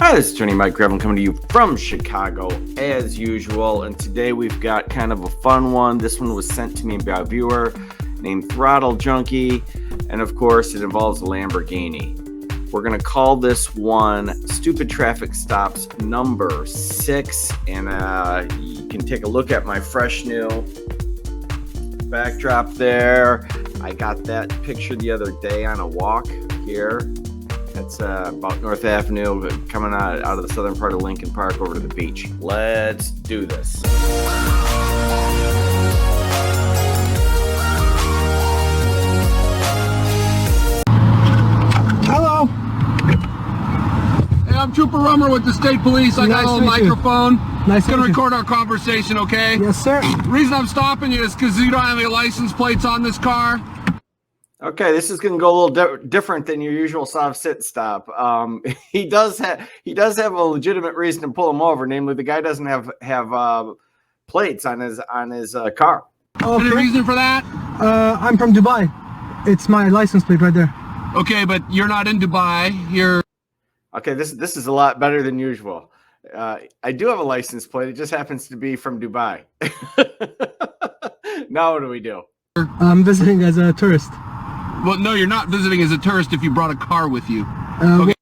Hi, this is Tony Mike Gravel coming to you from Chicago as usual, and today we've got kind of a fun one. This one was sent to me by a viewer named Throttle Junkie, and of course it involves a Lamborghini. We're going to call this one Stupid Traffic Stops number 6, and you can take a look at my fresh new backdrop there. I got that picture the other day on a walk here. That's about North Avenue, coming out of the southern part of Lincoln Park over to the beach. Let's do this. Hello. Hey, I'm Trooper Rummer with the State Police. I got a little microphone. Nice to record our conversation, okay? Yes, sir. The reason I'm stopping you is because you don't have any license plates on this car. Okay, this is going to go a little different than your usual soft sit stop. He does have a legitimate reason to pull him over. Namely, the guy doesn't have plates on his car. Okay. Any reason for that? I'm from Dubai. It's my license plate right there. Okay, but you're not in Dubai. You're okay. This is a lot better than usual. I do have a license plate. It just happens to be from Dubai. Now what do we do? I'm visiting as a tourist. Well, no, you're not visiting as a tourist if you brought a car with you. Okay.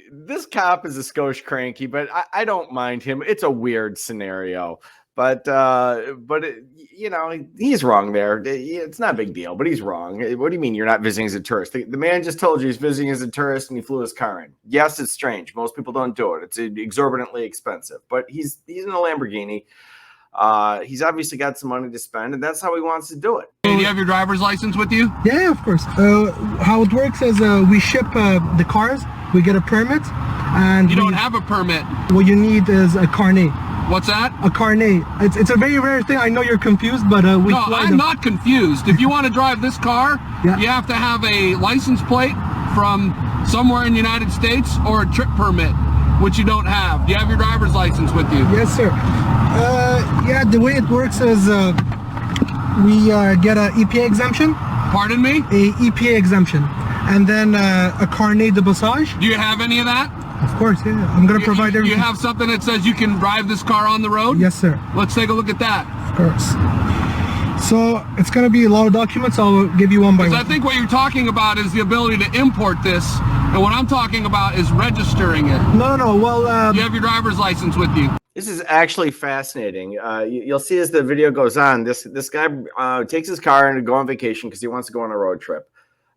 This cop is a skosh cranky, but I don't mind him. It's a weird scenario, but he's wrong there. It's not a big deal, but he's wrong. What do you mean you're not visiting as a tourist? The man just told you he's visiting as a tourist and he flew his car in. Yes, it's strange. Most people don't do it. It's exorbitantly expensive, but he's in a Lamborghini. He's obviously got some money to spend, and that's how he wants to do it. Hey, do you have your driver's license with you? Yeah, of course. How it works is we ship the cars, we get a permit, and you don't have a permit. What you need is a carnet. What's that? A carnet. It's a very rare thing. I know you're confused, but No, I'm not confused. If you want to drive this car, yeah, you have to have a license plate from somewhere in the United States or a trip permit, which you don't have. Do you have your driver's license with you? Yes, sir. Yeah, the way it works is we get an EPA exemption. Pardon me? A EPA exemption. And then a carnet de passage. Do you have any of that? Of course, yeah. I'm going to provide everything. You have something that says you can drive this car on the road? Yes, sir. Let's take a look at that. Of course. So it's going to be a lot of documents. I'll give you one by one. I think what you're talking about is the ability to import this. And what I'm talking about is registering it. No. Well, you have your driver's license with you. This is actually fascinating. You'll see as the video goes on, this guy takes his car and to go on vacation because he wants to go on a road trip.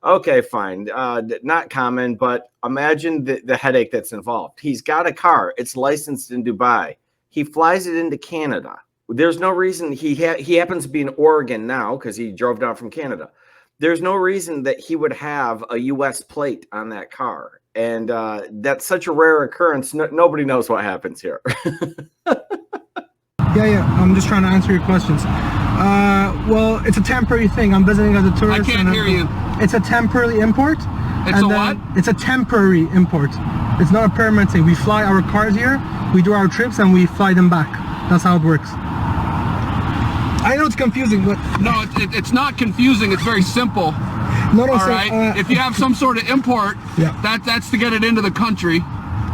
Okay, fine. Not common, but imagine the headache that's involved. He's got a car. It's licensed in Dubai. He flies it into Canada. There's no reason he happens to be in Oregon now because he drove down from Canada. There's no reason that he would have a U.S. plate on that car. And that's such a rare occurrence. Nobody knows what happens here. Yeah. I'm just trying to answer your questions. Well, it's a temporary thing. I'm visiting as a tourist. I can't hear you. It's a temporary import. It's a what? It's a temporary import. It's not a permanent thing. We fly our cars here, we do our trips, and we fly them back. That's how it works. I know it's confusing, but... No, it's not confusing. It's very simple. No, all right. If you have some sort of import, yeah, that's to get it into the country.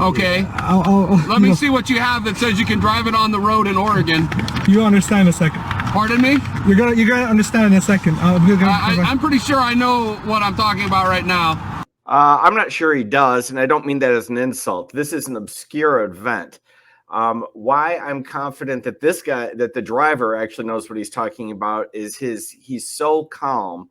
Okay. Yeah, Let me see what you have that says you can drive it on the road in Oregon. You understand in a second. Pardon me? You're gonna understand in a second. I'm pretty sure I know what I'm talking about right now. I'm not sure he does, and I don't mean that as an insult. This is an obscure event. Why I'm confident that that the driver actually knows what he's talking about is he's so calm.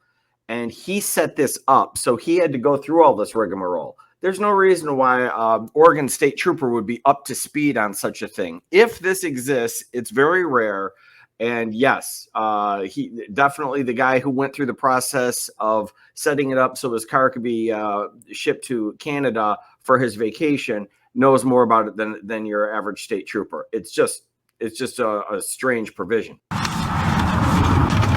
And he set this up, so he had to go through all this rigmarole. There's no reason why Oregon State Trooper would be up to speed on such a thing. If this exists, it's very rare. And yes, he definitely the guy who went through the process of setting it up so his car could be shipped to Canada for his vacation knows more about it than your average state trooper. It's just a strange provision.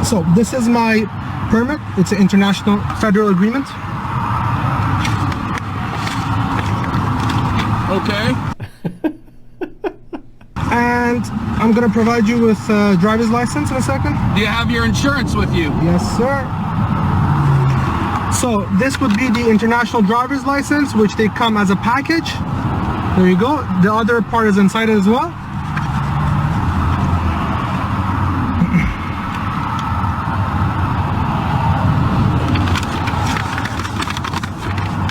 So this is my permit. It's an international federal agreement. Okay. And I'm going to provide you with a driver's license in a second. Do you have your insurance with you? Yes, sir. So this would be the international driver's license, which they come as a package. There you go. The other part is inside as well.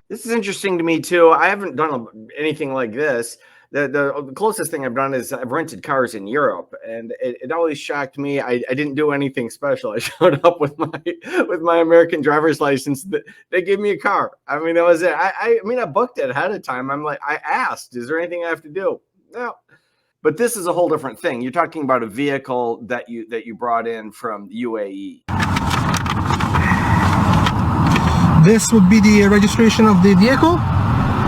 This is interesting to me too. I haven't done anything like this. The closest thing I've done is I've rented cars in Europe, and it always shocked me. I didn't do anything special. I showed up with my American driver's license. They gave me a car. I mean, that was it. I mean, I booked it ahead of time. I'm like, I asked, is there anything I have to do? No. But this is a whole different thing. You're talking about a vehicle that you brought in from the UAE. This would be the registration of the vehicle.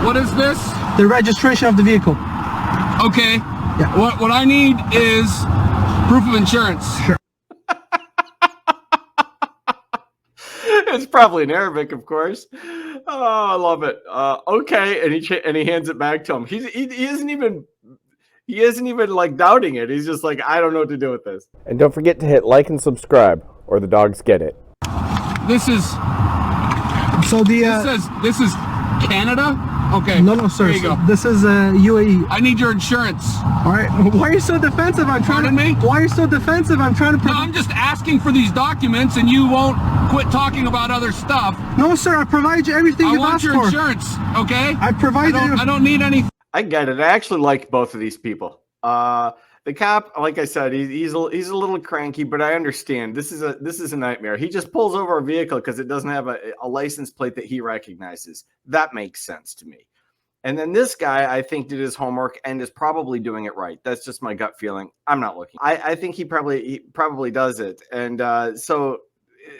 What is this? The registration of the vehicle. Okay. Yeah. What I need is proof of insurance. Sure. It's probably in Arabic, of course. Oh, I love it. Okay, and he hands it back to him. He isn't even like doubting it. He's just like, I don't know what to do with this. And don't forget to hit like and subscribe, or the dogs get it. This is. So the This is Canada. Okay. No, sir. There you go. This is UAE. I need your insurance. All right. Why are you so defensive? I'm trying Pardon me? Why are you so defensive? I'm trying to. No, I'm just asking for these documents, and you won't quit talking about other stuff. No, sir. I provide you everything you've asked for. I want your insurance. Okay. I provide you. I don't need anything. I get it. I actually like both of these people. The cop, like I said, he's a little cranky, but I understand. This is a nightmare. He just pulls over a vehicle because it doesn't have a license plate that he recognizes. That makes sense to me. And then this guy, I think, did his homework and is probably doing it right. That's just my gut feeling. I'm not looking. I think he probably does it, and so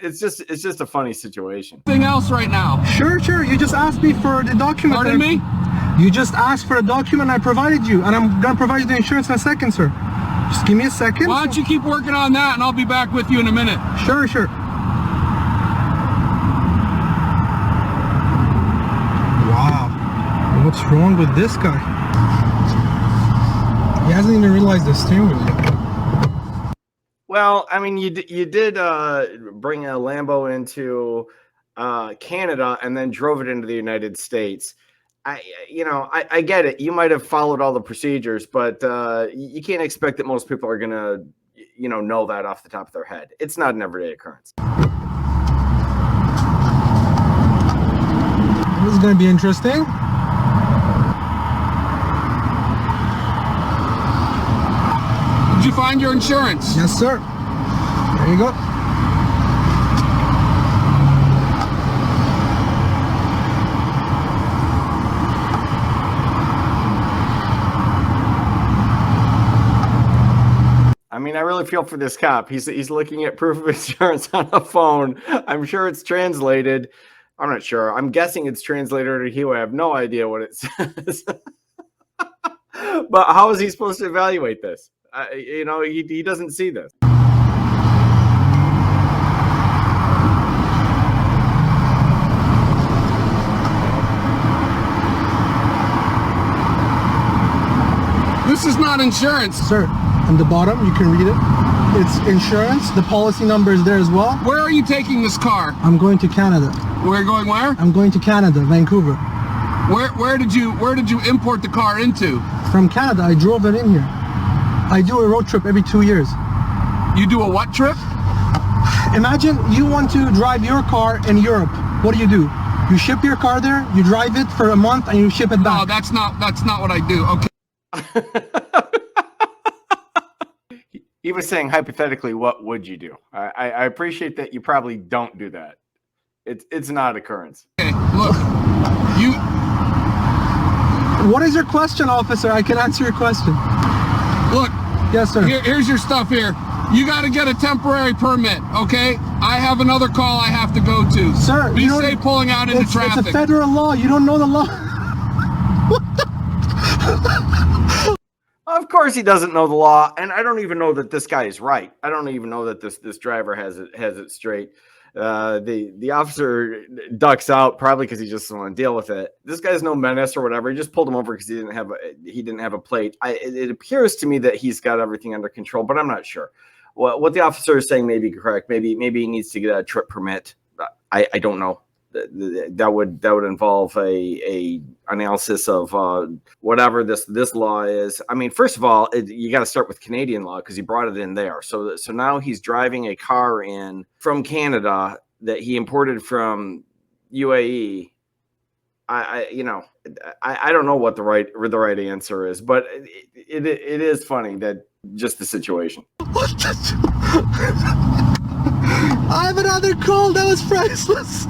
it's just a funny situation. Anything else right now? Sure. You just asked me for the document. Pardon me? You just asked for a document. I provided you, and I'm gonna provide you the insurance in a second, sir. Just give me a second. Why don't you keep working on that, and I'll be back with you in a minute. Sure. Wow. What's wrong with this guy? He hasn't even realized the steering wheel. Well, I mean, you did bring a Lambo into Canada and then drove it into the United States. I get it. You might have followed all the procedures, but you can't expect that most people are gonna, know that off the top of their head. It's not an everyday occurrence. This is gonna be interesting. Did you find your insurance? Yes, sir. There you go. I mean, I really feel for this cop. He's looking at proof of insurance on a phone. I'm sure it's translated. I'm not sure. I'm guessing it's translated to Hebrew. I have no idea what it says. But how is he supposed to evaluate this? He doesn't see this. This is not insurance. Sir, on the bottom, you can read it. It's insurance. The policy number is there as well. Where are you taking this car? I'm going to Canada. We're going where? I'm going to Canada, Vancouver. Where did you import the car into? From Canada. I drove it in here. I do a road trip every 2 years. You do a what trip? Imagine you want to drive your car in Europe. What do? You ship your car there, you drive it for a month, and you ship it back. No, that's not what I do. Okay. He was saying hypothetically, what would you do? I appreciate that you probably don't do that. It's not an occurrence. Okay, look, you. What is your question, officer? I can answer your question. Look. Yes, sir. Here's your stuff here. You got to get a temporary permit, okay? I have another call I have to go to. Sir, be safe pulling out into traffic. It's a federal law. You don't know the law. Of course he doesn't know the law, and I don't even know that this guy is right. I don't even know that this driver has it straight. The officer ducks out probably because he just doesn't want to deal with it. This guy's no menace or whatever. He just pulled him over because he didn't have a plate. It appears to me that he's got everything under control, but I'm not sure. What the officer is saying may be correct. Maybe he needs to get a trip permit. I don't know. that would involve a analysis of whatever this law is. I mean, first of all, you got to start with Canadian law because he brought it in there. So now he's driving a car in from Canada that he imported from UAE. I don't know what the right answer is, but it is funny that just the situation. I have another call. That was priceless.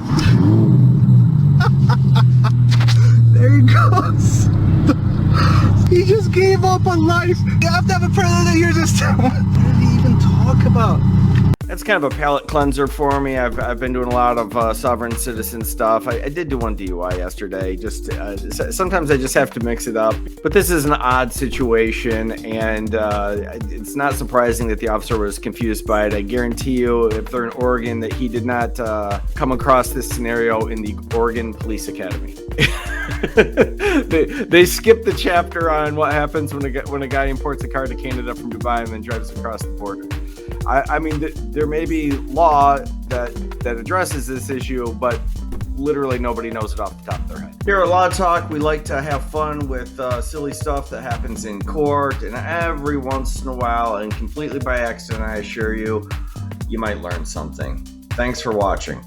There he goes. He just gave up on life. You have to have a predator that hears this. What did he even talk about? That's kind of a palate cleanser for me. I've been doing a lot of sovereign citizen stuff. I did do one DUI yesterday. Just sometimes I just have to mix it up. But this is an odd situation, and it's not surprising that the officer was confused by it. I guarantee you, if they're in Oregon, that he did not come across this scenario in the Oregon Police Academy. They skipped the chapter on what happens when a guy imports a car to Canada from Dubai and then drives across the border. I mean, there may be law that addresses this issue, but literally nobody knows it off the top of their head. Here at Law Talk, we like to have fun with silly stuff that happens in court, and every once in a while, and completely by accident, I assure you, you might learn something. Thanks for watching.